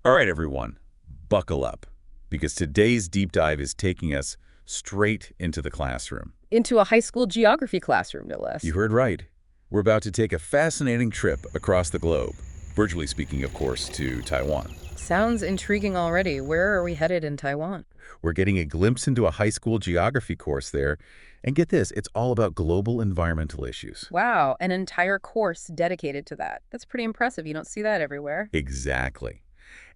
All right, everyone, buckle up, because today's deep dive is taking us straight into the classroom. Into a high school geography classroom, no less. You heard right. We're about to take a fascinating trip across the globe, virtually speaking, of course, to Taiwan. Sounds intriguing already. Where are we headed in Taiwan? We're getting a glimpse into a high school geography course there. And get this, it's all about global environmental issues. Wow, an entire course dedicated to that. That's pretty impressive. You don't see that everywhere. Exactly.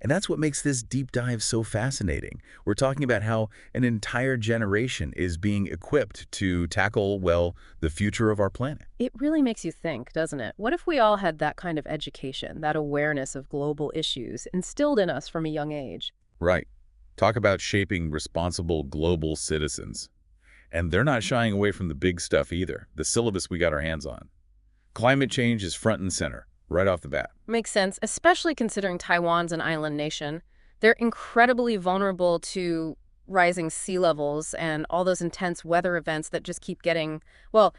And that's what makes this deep dive so fascinating. We're talking about how an entire generation is being equipped to tackle, well, the future of our planet. It really makes you think, doesn't it? What if we all had that kind of education, that awareness of global issues instilled in us from a young age? Right. Talk about shaping responsible global citizens. And they're not shying away from the big stuff either, the syllabus we got our hands on. Climate change is front and center, right off the bat. Makes sense, especially considering Taiwan's an island nation. They're incredibly vulnerable to rising sea levels and all those intense weather events that just keep getting, well,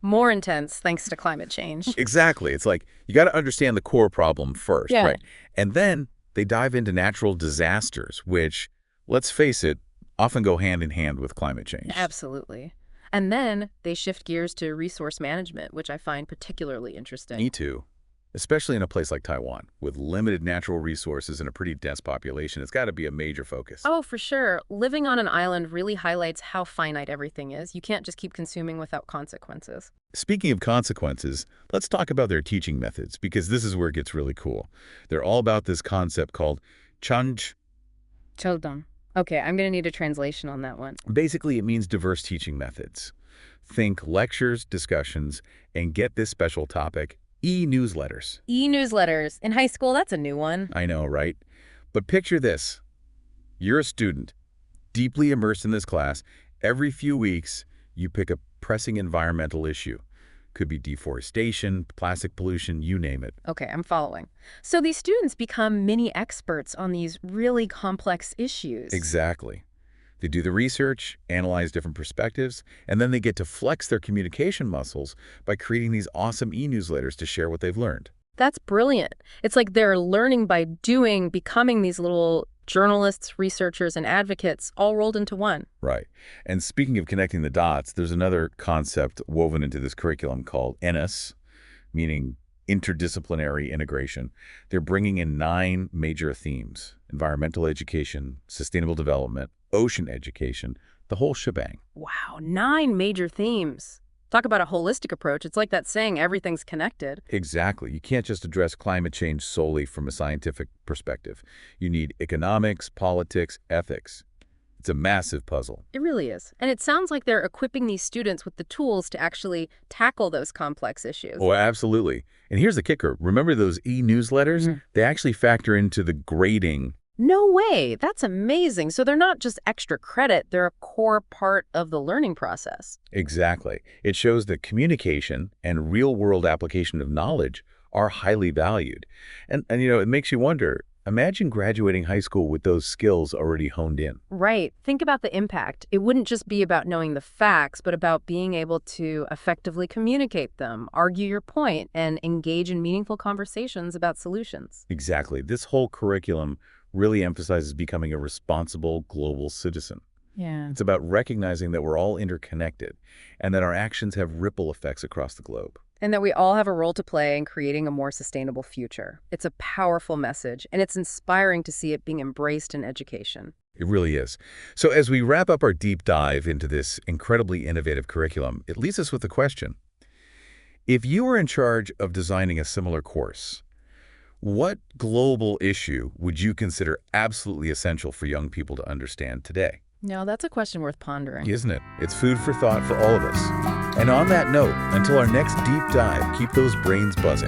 more intense thanks to climate change. Exactly. It's like you got to understand the core problem first, Yeah. right? And then they dive into natural disasters, which, let's face it, often go hand in hand with climate change. Absolutely. And then they shift gears to resource management, which I find particularly interesting. Me too. Especially in a place like Taiwan, with limited natural resources and a pretty dense population. It's got to be a major focus. Oh, for sure. Living on an island really highlights how finite everything is. You can't just keep consuming without consequences. Speaking of consequences, let's talk about their teaching methods, because this is where it gets really cool. They're all about this concept called chanj. Chodong. Okay, I'm going to need a translation on that one. Basically, it means diverse teaching methods. Think lectures, discussions, and get this special topic, e-newsletters. E-newsletters. In high school, that's a new one. I know, right? But picture this. You're a student, deeply immersed in this class. Every few weeks, you pick a pressing environmental issue. Could be deforestation, plastic pollution, you name it. Okay, I'm following. So these students become mini experts on these really complex issues. Exactly. They do the research, analyze different perspectives, and then they get to flex their communication muscles by creating these awesome e-newsletters to share what they've learned. That's brilliant. It's like they're learning by doing, becoming these little journalists, researchers, and advocates all rolled into one. Right. And speaking of connecting the dots, there's another concept woven into this curriculum called NS, meaning interdisciplinary integration. They're bringing in 9 major themes: environmental education, sustainable development, ocean education, the whole shebang. Wow, 9 major themes. Talk about a holistic approach. It's like that saying, everything's connected. Exactly. You can't just address climate change solely from a scientific perspective. You need economics, politics, ethics. It's a massive puzzle. It really is. And it sounds like they're equipping these students with the tools to actually tackle those complex issues. Oh, absolutely. And here's the kicker. Remember those e-newsletters? They actually factor into the grading. No way. That's amazing. So they're not just extra credit. They're a core part of the learning process. Exactly. It shows that communication and real-world application of knowledge are highly valued. And it makes you wonder, imagine graduating high school with those skills already honed in. Right. Think about the impact. It wouldn't just be about knowing the facts, but about being able to effectively communicate them, argue your point, and engage in meaningful conversations about solutions. Exactly. This whole curriculum really emphasizes becoming a responsible global citizen. Yeah. It's about recognizing that we're all interconnected and that our actions have ripple effects across the globe. And that we all have a role to play in creating a more sustainable future. It's a powerful message, and it's inspiring to see it being embraced in education. It really is. So as we wrap up our deep dive into this incredibly innovative curriculum, it leaves us with a question. If you were in charge of designing a similar course, what global issue would you consider absolutely essential for young people to understand today? Now, that's a question worth pondering. Isn't it? It's food for thought for all of us. And on that note, until our next deep dive, keep those brains buzzing.